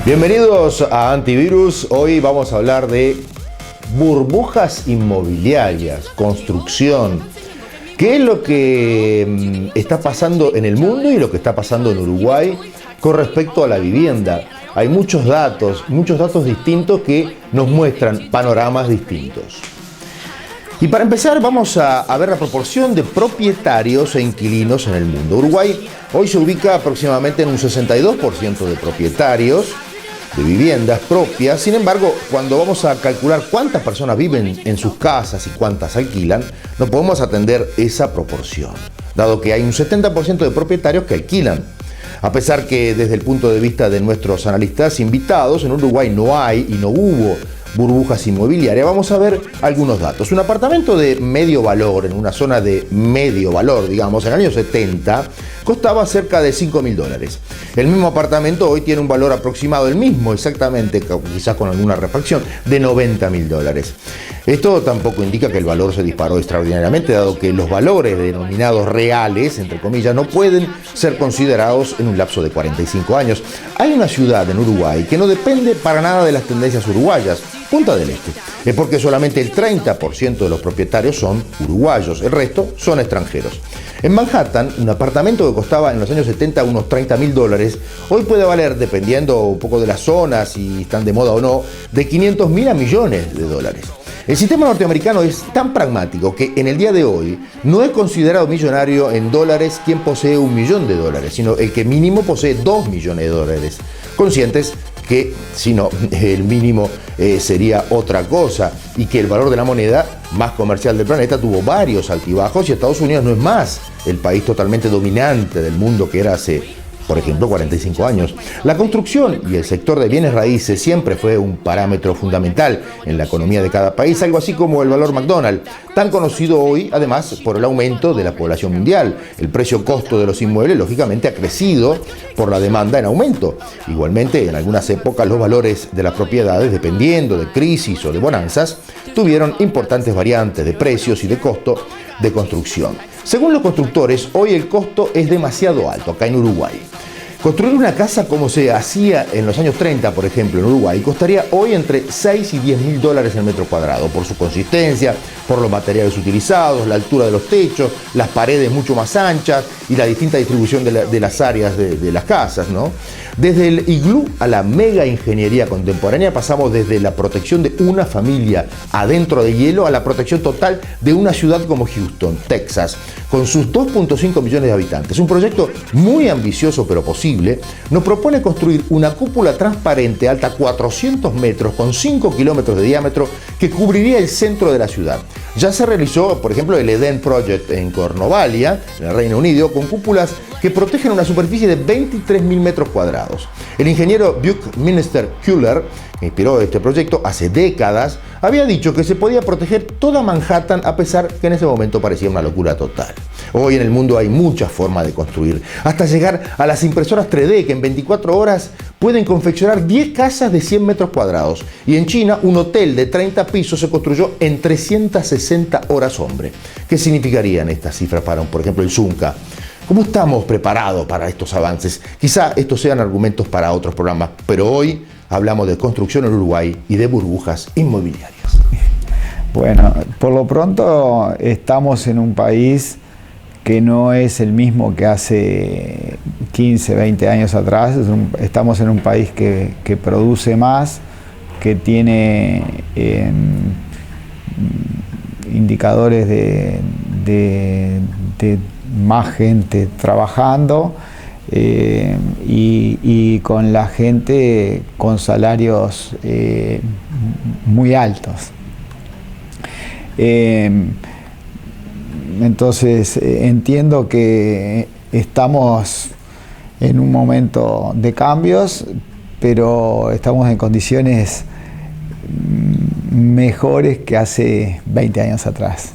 Bienvenidos a Antivirus. Hoy vamos a hablar de burbujas inmobiliarias, construcción. ¿Qué es lo que está pasando en el mundo y lo que está pasando en Uruguay con respecto a la vivienda? Hay muchos datos distintos que nos muestran panoramas distintos. Y para empezar vamos a ver la proporción de propietarios e inquilinos en el mundo. Uruguay hoy se ubica aproximadamente en un 62% de propietarios de viviendas propias. Sin embargo, cuando vamos a calcular cuántas personas viven en sus casas y cuántas alquilan, no podemos atender esa proporción, dado que hay un 70% de propietarios que alquilan. A pesar que desde el punto de vista de nuestros analistas invitados, en Uruguay no hay y no hubo burbujas inmobiliarias, vamos a ver algunos datos. Un apartamento de medio valor, en una zona de medio valor, digamos, en el año 70, costaba cerca de $5.000. El mismo apartamento hoy tiene un valor aproximado, el mismo exactamente, quizás con alguna refacción, de $90.000. Esto tampoco indica que el valor se disparó extraordinariamente, dado que los valores denominados reales, entre comillas, no pueden ser considerados en un lapso de 45 años. Hay una ciudad en Uruguay que no depende para nada de las tendencias uruguayas, Punta del Este. Es porque solamente el 30% de los propietarios son uruguayos, el resto son extranjeros. En Manhattan, un apartamento que costaba en los años 70 unos $30.000, hoy puede valer, dependiendo un poco de las zonas, si están de moda o no, de $500.000 a millones. El sistema norteamericano es tan pragmático que en el día de hoy no es considerado millonario en dólares quien posee $1 millón, sino el que mínimo posee $2 millones. Conscientes que si no, el mínimo sería otra cosa, y que el valor de la moneda más comercial del planeta tuvo varios altibajos, y Estados Unidos no es más el país totalmente dominante del mundo que era hace, por ejemplo, 45 años. La construcción y el sector de bienes raíces siempre fue un parámetro fundamental en la economía de cada país, algo así como el valor McDonald's, tan conocido hoy además por el aumento de la población mundial. El precio-costo de los inmuebles lógicamente ha crecido por la demanda en aumento. Igualmente, en algunas épocas los valores de las propiedades, dependiendo de crisis o de bonanzas, tuvieron importantes variantes de precios y de costo de construcción. Según los constructores, hoy el costo es demasiado alto acá en Uruguay. Construir una casa como se hacía en los años 30, por ejemplo, en Uruguay, costaría hoy entre $6 y $10.000 el metro cuadrado, por su consistencia, por los materiales utilizados, la altura de los techos, las paredes mucho más anchas y la distinta distribución de las áreas de las casas, ¿no? Desde el iglú a la mega ingeniería contemporánea pasamos desde la protección de una familia adentro de hielo a la protección total de una ciudad como Houston, Texas, con sus 2.5 millones de habitantes. Un proyecto muy ambicioso pero posible nos propone construir una cúpula transparente alta 400 metros con 5 kilómetros de diámetro que cubriría el centro de la ciudad. Ya se realizó, por ejemplo, el Eden Project en Cornovalia, en el Reino Unido, con cúpulas que protegen una superficie de 23.000 metros cuadrados. El ingeniero Buckminster Fuller, que inspiró este proyecto hace décadas, había dicho que se podía proteger toda Manhattan, a pesar que en ese momento parecía una locura total. Hoy en el mundo hay muchas formas de construir, hasta llegar a las impresoras 3D, que en 24 horas pueden confeccionar 10 casas de 100 metros cuadrados. Y en China, un hotel de 30 pisos se construyó en 360 horas hombre. ¿Qué significarían estas cifras para, por ejemplo, el Zunca? ¿Cómo estamos preparados para estos avances? Quizá estos sean argumentos para otros programas, pero hoy hablamos de construcción en Uruguay y de burbujas inmobiliarias. Bueno, por lo pronto estamos en un país que no es el mismo que hace 15, 20 años atrás. Estamos en un país que produce más, que tiene indicadores de más gente trabajando, y con la gente con salarios muy altos. Entonces entiendo que estamos en un momento de cambios, pero estamos en condiciones mejores que hace 20 años atrás.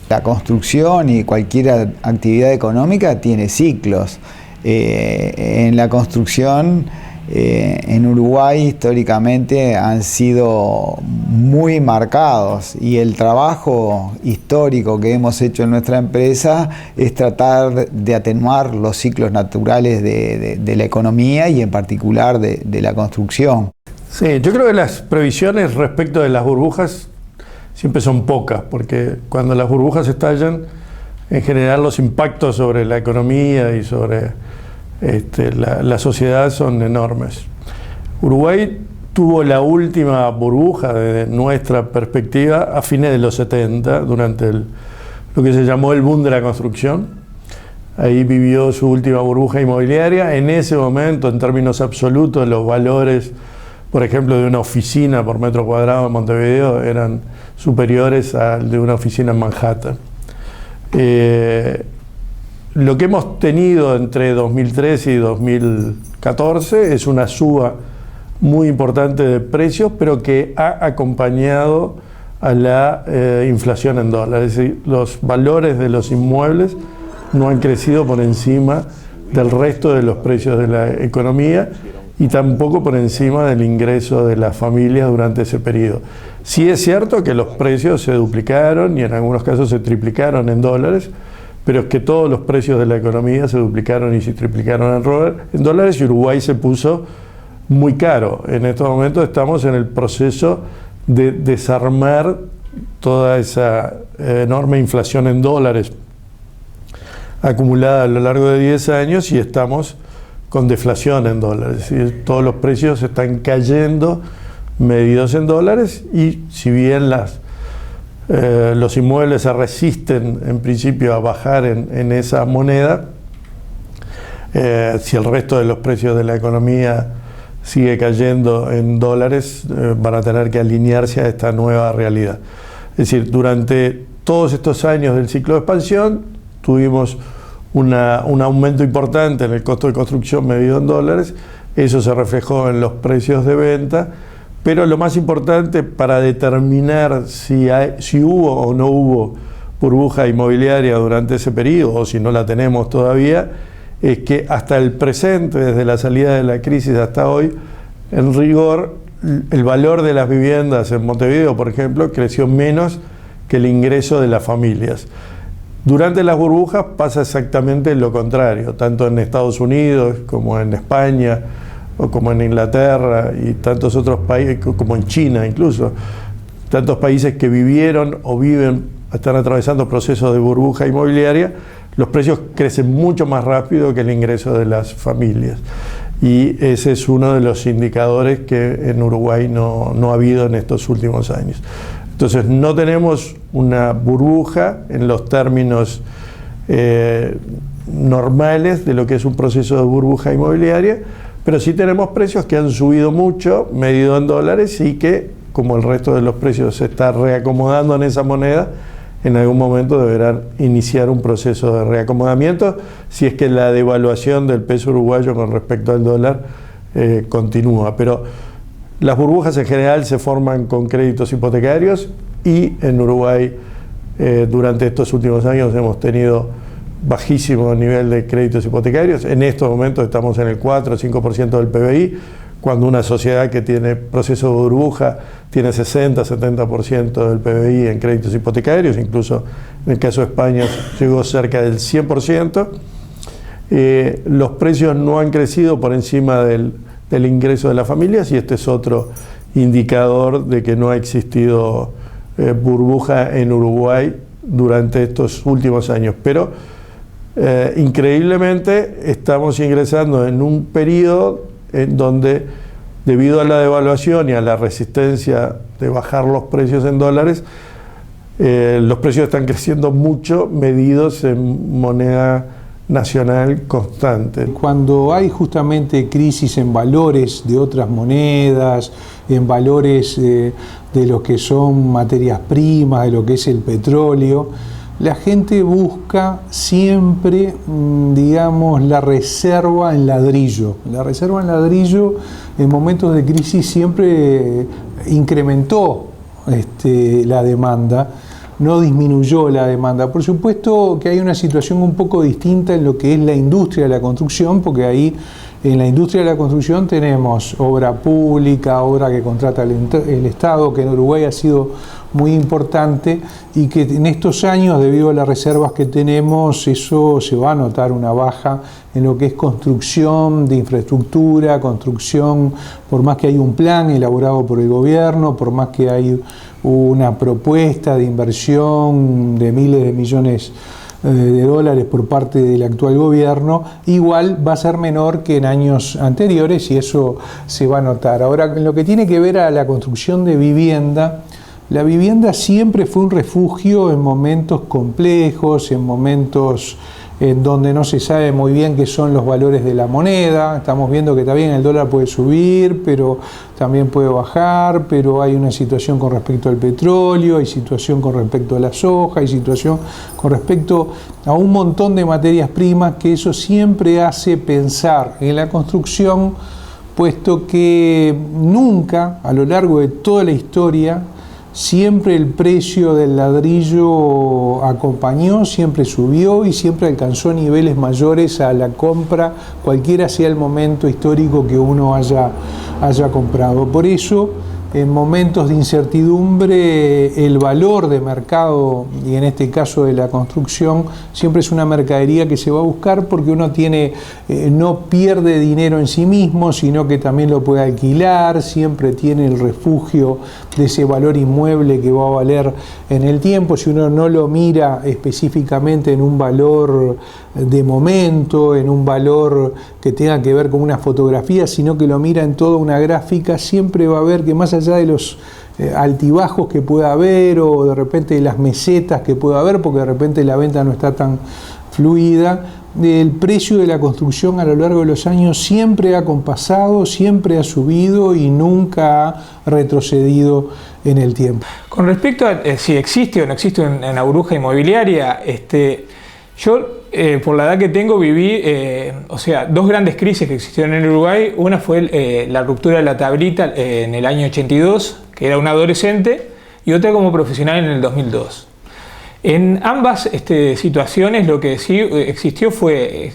La construcción y cualquier actividad económica tiene ciclos. En la construcción en Uruguay históricamente han sido muy marcados, y el trabajo histórico que hemos hecho en nuestra empresa es tratar de atenuar los ciclos naturales de la economía y en particular de la construcción. Sí, yo creo que las previsiones respecto de las burbujas siempre son pocas, porque cuando las burbujas estallan, en general los impactos sobre la economía y sobre la sociedad son enormes. Uruguay tuvo la última burbuja desde nuestra perspectiva a fines de los 70, durante lo que se llamó el boom de la construcción. Ahí vivió su última burbuja inmobiliaria. En ese momento, en términos absolutos, los valores, por ejemplo, de una oficina por metro cuadrado en Montevideo eran superiores al de una oficina en Manhattan. Lo que hemos tenido entre 2013 y 2014 es una suba muy importante de precios, pero que ha acompañado a la inflación en dólares. Es decir, los valores de los inmuebles no han crecido por encima del resto de los precios de la economía y tampoco por encima del ingreso de las familias durante ese periodo. Sí es cierto que los precios se duplicaron y en algunos casos se triplicaron en dólares, pero es que todos los precios de la economía se duplicaron y se triplicaron en dólares, y Uruguay se puso muy caro. En estos momentos estamos en el proceso de desarmar toda esa enorme inflación en dólares acumulada a lo largo de 10 años, y estamos con deflación en dólares. Es decir, todos los precios están cayendo medidos en dólares, y si bien los inmuebles se resisten en principio a bajar en esa moneda, si el resto de los precios de la economía sigue cayendo en dólares, van a tener que alinearse a esta nueva realidad. Es decir, durante todos estos años del ciclo de expansión tuvimos un aumento importante en el costo de construcción medido en dólares. Eso se reflejó en los precios de venta, pero lo más importante para determinar si hubo o no hubo burbuja inmobiliaria durante ese periodo, o si no la tenemos todavía, es que hasta el presente, desde la salida de la crisis hasta hoy, en rigor, el valor de las viviendas en Montevideo, por ejemplo, creció menos que el ingreso de las familias. Durante las burbujas pasa exactamente lo contrario, tanto en Estados Unidos como en España, o como en Inglaterra y tantos otros países, como en China incluso, tantos países que vivieron o están atravesando procesos de burbuja inmobiliaria, los precios crecen mucho más rápido que el ingreso de las familias. Y ese es uno de los indicadores que en Uruguay no ha habido en estos últimos años. Entonces no tenemos una burbuja en los términos normales de lo que es un proceso de burbuja inmobiliaria, pero sí tenemos precios que han subido mucho, medido en dólares, y que, como el resto de los precios se está reacomodando en esa moneda, en algún momento deberán iniciar un proceso de reacomodamiento, si es que la devaluación del peso uruguayo con respecto al dólar continúa. Pero las burbujas en general se forman con créditos hipotecarios, y en Uruguay durante estos últimos años hemos tenido bajísimo nivel de créditos hipotecarios. En estos momentos estamos en el 4 o 5% del PBI, cuando una sociedad que tiene proceso de burbuja tiene 60-70% del PBI en créditos hipotecarios, incluso en el caso de España llegó cerca del 100%. Los precios no han crecido por encima del ingreso de las familias, y este es otro indicador de que no ha existido burbuja en Uruguay durante estos últimos años. Pero increíblemente estamos ingresando en un periodo en donde, debido a la devaluación y a la resistencia de bajar los precios en dólares, los precios están creciendo mucho medidos en moneda nacional constante. Cuando hay justamente crisis en valores de otras monedas, en valores de lo que son materias primas, de lo que es el petróleo, la gente busca siempre, digamos, la reserva en ladrillo. La reserva en ladrillo en momentos de crisis siempre incrementó la demanda, no disminuyó la demanda. Por supuesto que hay una situación un poco distinta en lo que es la industria de la construcción, porque ahí en la industria de la construcción tenemos obra pública, obra que contrata el Estado, que en Uruguay ha sido muy importante y que en estos años, debido a las reservas que tenemos, eso se va a notar una baja en lo que es construcción de infraestructura, construcción, por más que hay un plan elaborado por el gobierno, por más que hay una propuesta de inversión de miles de millones de dólares por parte del actual gobierno, igual va a ser menor que en años anteriores y eso se va a notar. Ahora, en lo que tiene que ver a la construcción de vivienda, la vivienda siempre fue un refugio en momentos complejos, en momentos en donde no se sabe muy bien qué son los valores de la moneda. Estamos viendo que también el dólar puede subir, pero también puede bajar, pero hay una situación con respecto al petróleo, hay situación con respecto a la soja, hay situación con respecto a un montón de materias primas, que eso siempre hace pensar en la construcción, puesto que nunca, a lo largo de toda la historia, siempre el precio del ladrillo acompañó, siempre subió y siempre alcanzó niveles mayores a la compra, cualquiera sea el momento histórico que uno haya comprado. Por eso, en momentos de incertidumbre, el valor de mercado, y en este caso de la construcción, siempre es una mercadería que se va a buscar porque uno no pierde dinero en sí mismo, sino que también lo puede alquilar, siempre tiene el refugio de ese valor inmueble que va a valer en el tiempo. Si uno no lo mira específicamente en un valor de momento, en un valor que tenga que ver con una fotografía, sino que lo mira en toda una gráfica, siempre va a ver que más allá de los altibajos que pueda haber o de repente de las mesetas que pueda haber, porque de repente la venta no está tan fluida, el precio de la construcción a lo largo de los años siempre ha compasado, siempre ha subido y nunca ha retrocedido en el tiempo. Con respecto a si existe o no existe una burbuja inmobiliaria, yo por la edad que tengo viví, dos grandes crisis que existieron en Uruguay. Una fue la ruptura de la tablita en el año 82, que era un adolescente, y otra como profesional en el 2002. En ambas situaciones lo que sí existió fue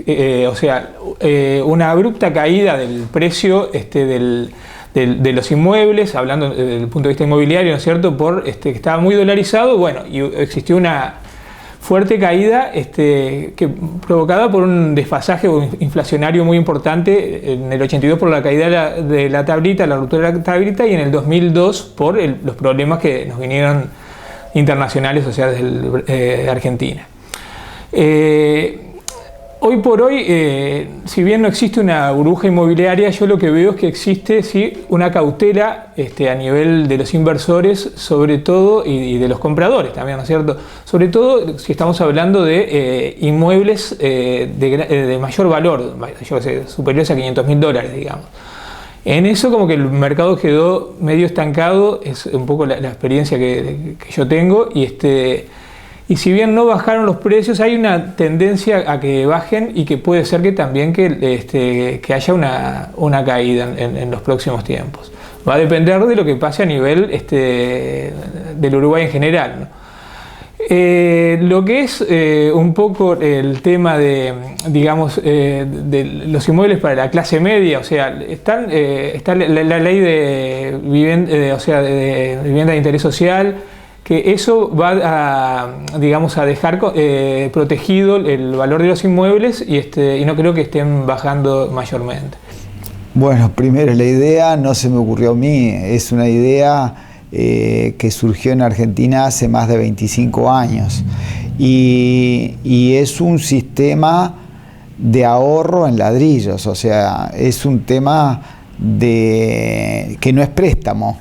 una abrupta caída del precio de los inmuebles, hablando desde el punto de vista inmobiliario, ¿no es cierto?, que estaba muy dolarizado, y existió una fuerte caída provocada por un desfasaje inflacionario muy importante en el 82 por la caída de la tablita, la ruptura de la tablita, y en el 2002 por los problemas que nos vinieron internacionales, de Argentina. Hoy por hoy, si bien no existe una burbuja inmobiliaria, yo lo que veo es que existe sí una cautela a nivel de los inversores, sobre todo, y de los compradores también, ¿no es cierto? Sobre todo si estamos hablando de inmuebles de mayor valor, superiores a $500.000, digamos. En eso como que el mercado quedó medio estancado, es un poco la experiencia que yo tengo, y si bien no bajaron los precios, hay una tendencia a que bajen y que puede ser que también que haya una caída en los próximos tiempos. Va a depender de lo que pase a nivel del Uruguay en general, ¿no? Lo que es un poco el tema de los inmuebles para la clase media, está la ley de vivienda de interés social, que eso va a dejar protegido el valor de los inmuebles y no creo que estén bajando mayormente. Bueno, primero la idea no se me ocurrió a mí, es una idea que surgió en Argentina hace más de 25 años y es un sistema de ahorro en ladrillos, es un tema que no es préstamo,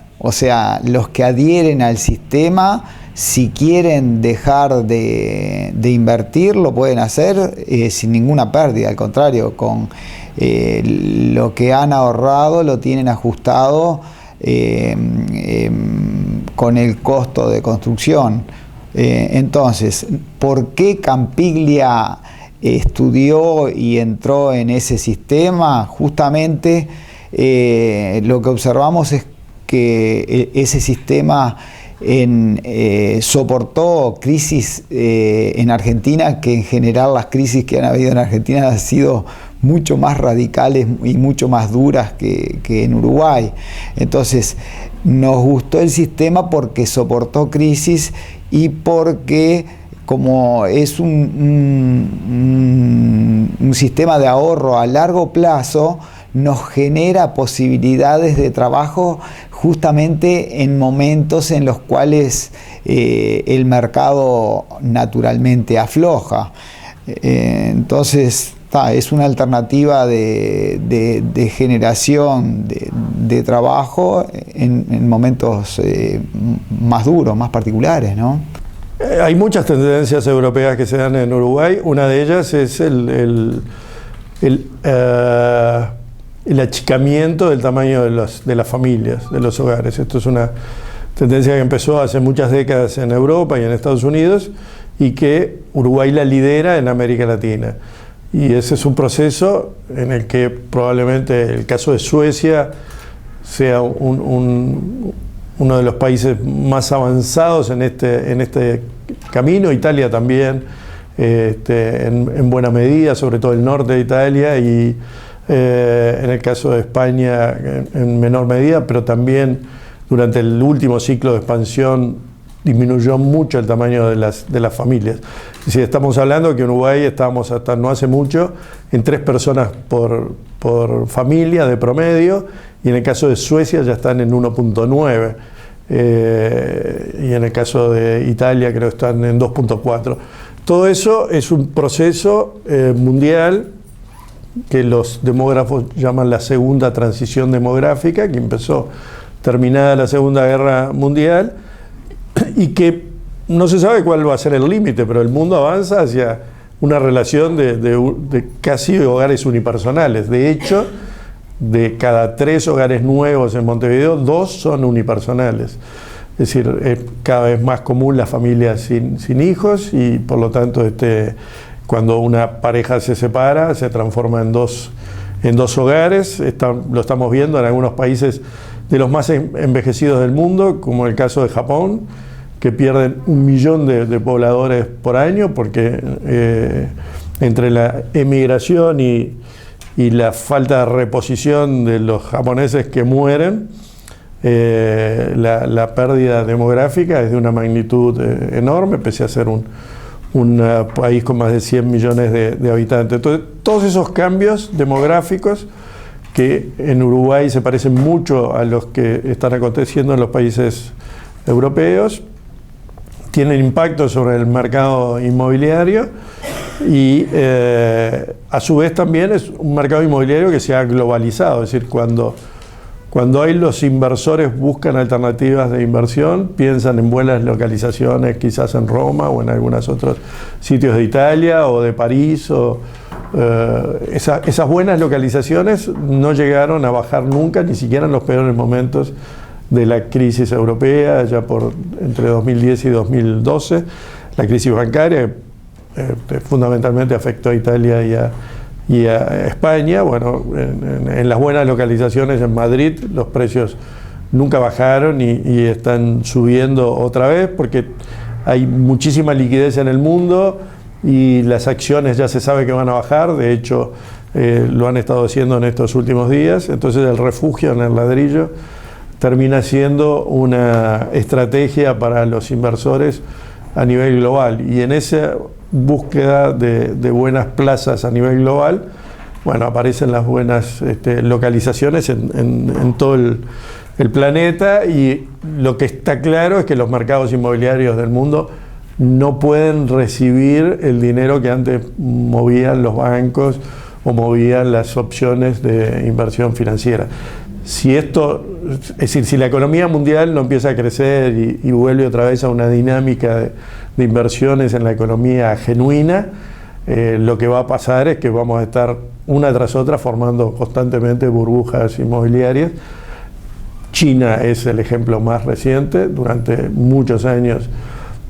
los que adhieren al sistema, si quieren dejar de invertir, lo pueden hacer sin ninguna pérdida, al contrario, con lo que han ahorrado lo tienen ajustado con el costo de construcción. Entonces, ¿por qué Campiglia estudió y entró en ese sistema? Justamente lo que observamos es que ese sistema soportó crisis en Argentina, que en general las crisis que han habido en Argentina han sido mucho más radicales y mucho más duras que en Uruguay. Entonces, nos gustó el sistema porque soportó crisis y porque, como es un sistema de ahorro a largo plazo, nos genera posibilidades de trabajo justamente en momentos en los cuales el mercado naturalmente afloja. Entonces, es una alternativa de generación de trabajo en momentos más duros, más particulares, ¿no? Hay muchas tendencias europeas que se dan en Uruguay. Una de ellas es el achicamiento del tamaño de las familias, de los hogares. Esto es una tendencia que empezó hace muchas décadas en Europa y en Estados Unidos y que Uruguay la lidera en América Latina. Y ese es un proceso en el que probablemente el caso de Suecia sea uno de los países más avanzados en este camino. Italia también, en buena medida, sobre todo el norte de Italia, y en el caso de España en menor medida, pero también durante el último ciclo de expansión disminuyó mucho el tamaño de las familias. Es decir, estamos hablando que en Uruguay estábamos hasta no hace mucho en 3 personas por familia de promedio, y en el caso de Suecia ya están en 1.9, y en el caso de Italia creo que están en 2.4. Todo eso es un proceso mundial que los demógrafos llaman la segunda transición demográfica, que empezó terminada la Segunda Guerra Mundial, y que no se sabe cuál va a ser el límite, pero el mundo avanza hacia una relación de casi hogares unipersonales. De hecho, de cada 3 hogares nuevos en Montevideo, 2 son unipersonales. Es decir, es cada vez más común las familias sin hijos, y por lo tanto cuando una pareja se separa se transforma en dos hogares. Lo estamos viendo en algunos países de los más envejecidos del mundo, como el caso de Japón, que pierden 1 millón de pobladores por año, porque entre la emigración y la falta de reposición de los japoneses que mueren, la pérdida demográfica es de una magnitud enorme, pese a ser un país con más de 100 millones de habitantes. Entonces, todos esos cambios demográficos que en Uruguay se parecen mucho a los que están aconteciendo en los países europeos, tienen impacto sobre el mercado inmobiliario, y a su vez también es un mercado inmobiliario que se ha globalizado. Es decir, cuando hay los inversores buscan alternativas de inversión, piensan en buenas localizaciones, quizás en Roma o en algunos otros sitios de Italia o de París. Esas buenas localizaciones no llegaron a bajar nunca, ni siquiera en los peores momentos de la crisis europea, ya entre 2010 y 2012, la crisis bancaria fundamentalmente afectó a Italia y a España. Bueno, en las buenas localizaciones en Madrid los precios nunca bajaron y están subiendo otra vez, porque hay muchísima liquidez en el mundo y las acciones ya se sabe que van a bajar. De hecho, lo han estado haciendo en estos últimos días. Entonces el refugio en el ladrillo termina siendo una estrategia para los inversores a nivel global, y en esa búsqueda de buenas plazas a nivel global, bueno, aparecen las buenas localizaciones en todo el planeta, y lo que está claro es que los mercados inmobiliarios del mundo no pueden recibir el dinero que antes movían los bancos o movían las opciones de inversión financiera. Si la economía mundial no empieza a crecer y vuelve otra vez a una dinámica de inversiones en la economía genuina, lo que va a pasar es que vamos a estar una tras otra formando constantemente burbujas inmobiliarias. China es el ejemplo más reciente. Durante muchos años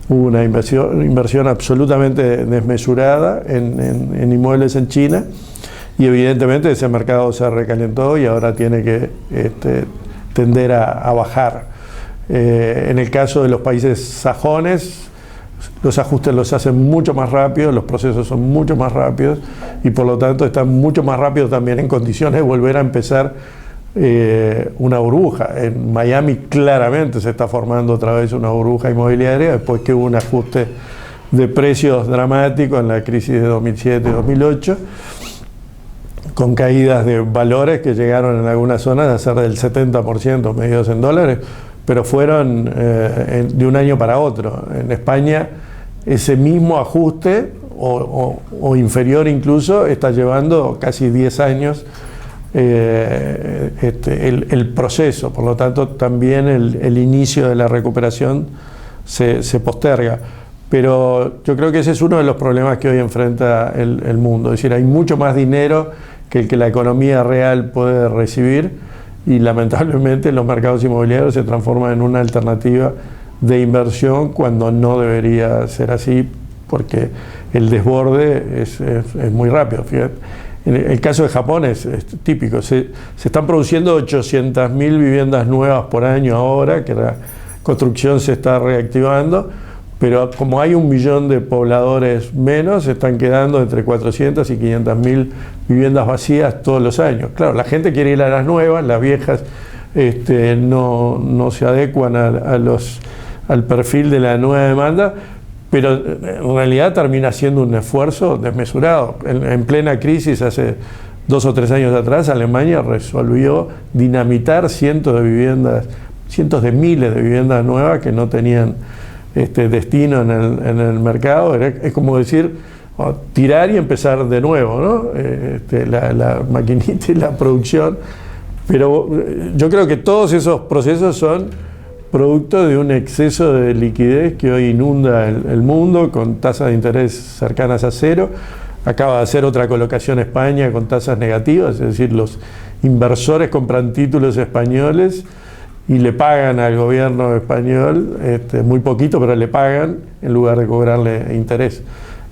hubo una inversión absolutamente desmesurada en inmuebles en China, y evidentemente ese mercado se recalentó y ahora tiene que tender a bajar. En el caso de los países sajones, los ajustes los hacen mucho más rápido, los procesos son mucho más rápidos y por lo tanto están mucho más rápido también en condiciones de volver a empezar una burbuja. En Miami claramente se está formando otra vez una burbuja inmobiliaria después que hubo un ajuste de precios dramático en la crisis de 2007-2008, con caídas de valores que llegaron en algunas zonas a ser del 70% medidos en dólares, pero fueron de un año para otro. En España ese mismo ajuste o inferior incluso está llevando casi 10 años el proceso, por lo tanto también el inicio de la recuperación se posterga. Pero yo creo que ese es uno de los problemas que hoy enfrenta el mundo, es decir, hay mucho más dinero que el que la economía real puede recibir y lamentablemente los mercados inmobiliarios se transforman en una alternativa de inversión cuando no debería ser así, porque el desborde es muy rápido. Fíjate, en el caso de Japón es típico, se están produciendo 800.000 viviendas nuevas por año ahora, que la construcción se está reactivando, pero como hay 1 millón de pobladores menos, se están quedando entre 400 y 500.000 viviendas vacías todos los años. Claro, la gente quiere ir a las nuevas, las viejas no se adecuan al perfil de la nueva demanda, pero en realidad termina siendo un esfuerzo desmesurado. En plena crisis, hace 2 o 3 años atrás, Alemania resolvió dinamitar cientos de miles de viviendas nuevas que no tenían destino en el mercado. Es como decir, tirar y empezar de nuevo, ¿no? La maquinita y la producción. Pero yo creo que todos esos procesos son producto de un exceso de liquidez que hoy inunda el mundo, con tasas de interés cercanas a cero. Acaba de hacer otra colocación España con tasas negativas, es decir, los inversores compran títulos españoles y le pagan al gobierno español muy poquito, pero le pagan en lugar de cobrarle interés.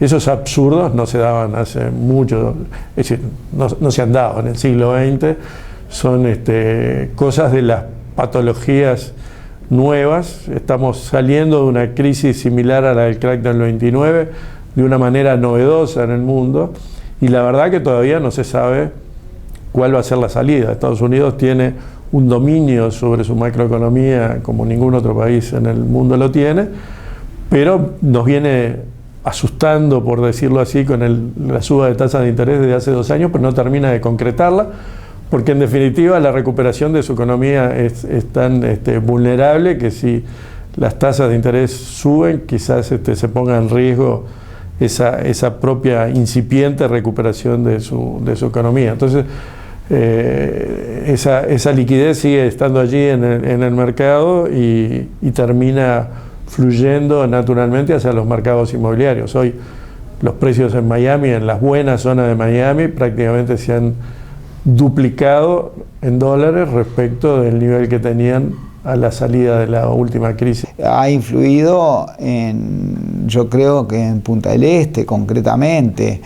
Esos absurdos no se daban hace mucho, es decir, no se han dado en el siglo XX, son cosas de las patologías nuevas. Estamos saliendo de una crisis similar a la del crack del 29, de una manera novedosa en el mundo, y la verdad que todavía no se sabe cuál va a ser la salida. Estados Unidos tiene un dominio sobre su macroeconomía como ningún otro país en el mundo lo tiene, pero nos viene asustando, por decirlo así, con la suba de tasas de interés desde hace 2 años, pero no termina de concretarla, porque en definitiva la recuperación de su economía es tan vulnerable que si las tasas de interés suben, quizás se ponga en riesgo esa propia incipiente recuperación de su economía. Entonces, esa liquidez sigue estando allí en el mercado y termina fluyendo naturalmente hacia los mercados inmobiliarios. Hoy los precios en Miami, en las buenas zonas de Miami, prácticamente se han duplicado en dólares respecto del nivel que tenían a la salida de la última crisis. Ha influido yo creo que en Punta del Este concretamente,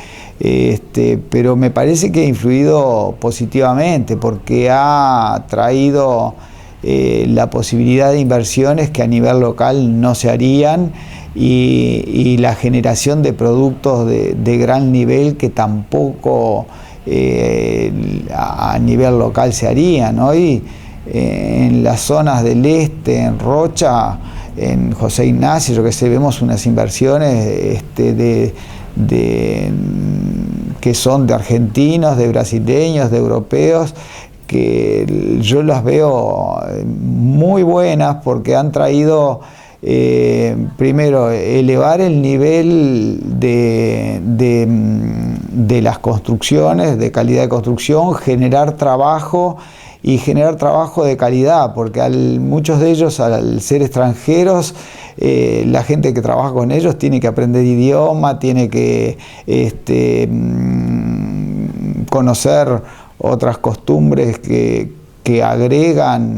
pero me parece que ha influido positivamente porque ha traído la posibilidad de inversiones que a nivel local no se harían y la generación de productos de gran nivel que tampoco a nivel local se harían. Hoy en las zonas del este, en Rocha, en José Ignacio, yo que sé, vemos unas inversiones que son de argentinos, de brasileños, de europeos, que yo las veo muy buenas porque han traído primero elevar el nivel de las construcciones, de calidad de construcción, generar trabajo y generar trabajo de calidad, porque muchos de ellos, al ser extranjeros, la gente que trabaja con ellos tiene que aprender idioma, tiene que conocer otras costumbres que agregan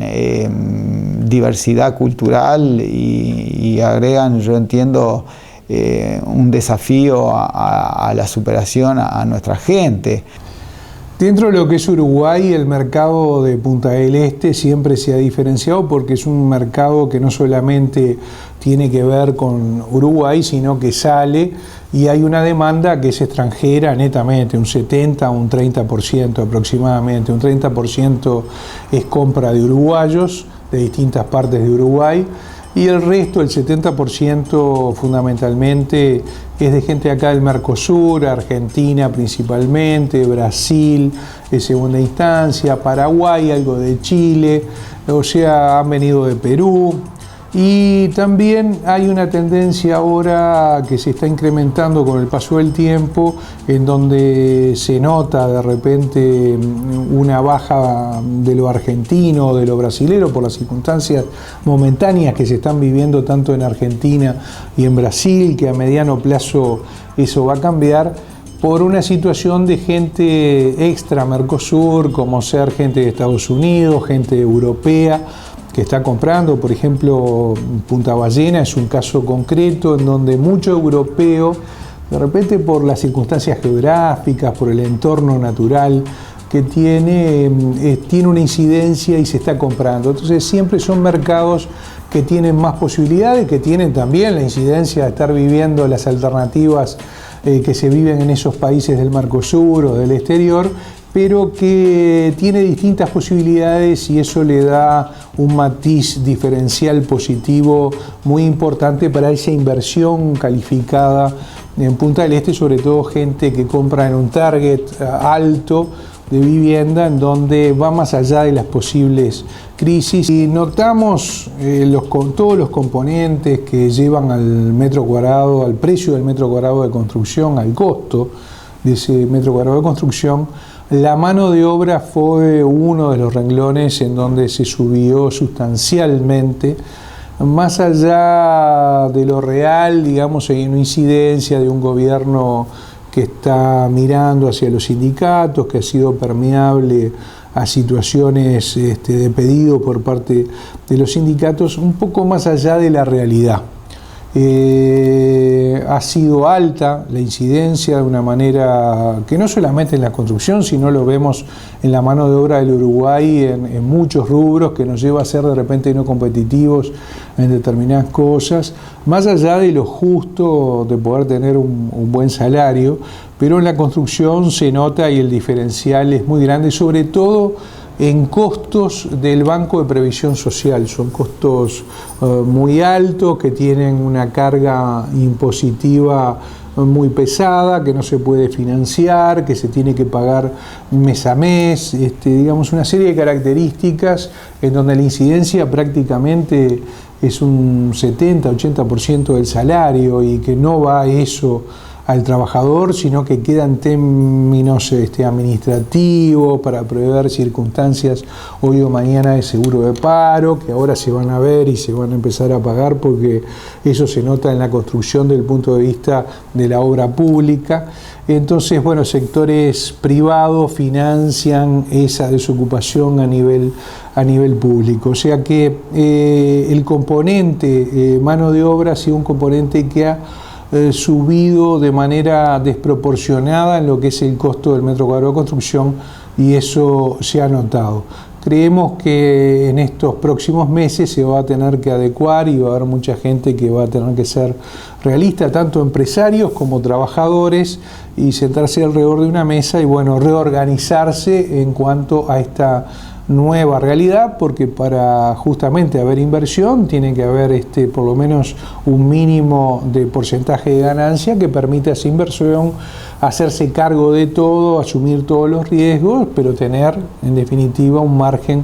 diversidad cultural y agregan, yo entiendo, un desafío a la superación a nuestra gente. Dentro de lo que es Uruguay, el mercado de Punta del Este siempre se ha diferenciado porque es un mercado que no solamente tiene que ver con Uruguay, sino que sale y hay una demanda que es extranjera netamente, un 70 o un 30% aproximadamente. Un 30% es compra de uruguayos de distintas partes de Uruguay y el resto, el 70% fundamentalmente, es de gente acá del Mercosur, Argentina principalmente, Brasil en segunda instancia, Paraguay, algo de Chile, o sea, han venido de Perú. Y también hay una tendencia ahora que se está incrementando con el paso del tiempo, en donde se nota de repente una baja de lo argentino, de lo brasilero, por las circunstancias momentáneas que se están viviendo tanto en Argentina y en Brasil, que a mediano plazo eso va a cambiar, por una situación de gente extra Mercosur, como ser gente de Estados Unidos, gente europea, que está comprando. Por ejemplo, Punta Ballena es un caso concreto en donde mucho europeo, de repente por las circunstancias geográficas, por el entorno natural que tiene una incidencia y se está comprando. Entonces siempre son mercados que tienen más posibilidades, que tienen también la incidencia de estar viviendo las alternativas que se viven en esos países del Mercosur o del exterior, pero que tiene distintas posibilidades y eso le da un matiz diferencial positivo muy importante para esa inversión calificada en Punta del Este, sobre todo gente que compra en un target alto de vivienda, en donde va más allá de las posibles crisis. Y notamos todos los componentes que llevan al metro cuadrado, al precio del metro cuadrado de construcción, al costo de ese metro cuadrado de construcción. La mano de obra fue uno de los renglones en donde se subió sustancialmente. Más allá de lo real, digamos, hay una incidencia de un gobierno que está mirando hacia los sindicatos, que ha sido permeable a situaciones de pedido por parte de los sindicatos, un poco más allá de la realidad. Ha sido alta la incidencia de una manera que no solamente en la construcción, sino lo vemos en la mano de obra del Uruguay en muchos rubros, que nos lleva a ser de repente no competitivos en determinadas cosas, más allá de lo justo de poder tener un buen salario, pero en la construcción se nota y el diferencial es muy grande, sobre todo en costos del Banco de Previsión Social. Son costos muy altos, que tienen una carga impositiva muy pesada, que no se puede financiar, que se tiene que pagar mes a mes, digamos una serie de características en donde la incidencia prácticamente es un 70-80% del salario y que no va eso al trabajador, sino que queda en términos administrativos para prever circunstancias hoy o mañana de seguro de paro, que ahora se van a ver y se van a empezar a pagar porque eso se nota en la construcción del punto de vista de la obra pública. Entonces, bueno, sectores privados financian esa desocupación a nivel público. O sea que el componente mano de obra ha sido un componente que ha subido de manera desproporcionada en lo que es el costo del metro cuadrado de construcción, y eso se ha notado. Creemos que en estos próximos meses se va a tener que adecuar y va a haber mucha gente que va a tener que ser realista, tanto empresarios como trabajadores, y sentarse alrededor de una mesa y bueno, reorganizarse en cuanto a esta nueva realidad, porque para justamente haber inversión tiene que haber por lo menos un mínimo de porcentaje de ganancia que permita a esa inversión hacerse cargo de todo, asumir todos los riesgos, pero tener en definitiva un margen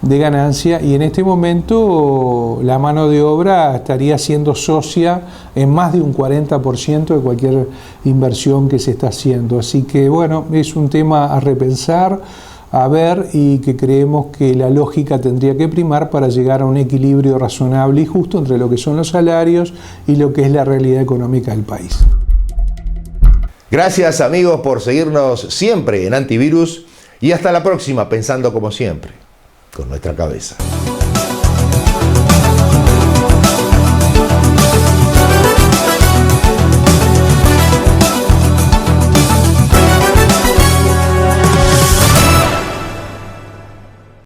de ganancia, y en este momento la mano de obra estaría siendo socia en más de un 40% de cualquier inversión que se está haciendo. Así que bueno, es un tema a repensar, a ver, y que creemos que la lógica tendría que primar para llegar a un equilibrio razonable y justo entre lo que son los salarios y lo que es la realidad económica del país. Gracias amigos por seguirnos siempre en Antivirus y hasta la próxima, pensando como siempre con nuestra cabeza.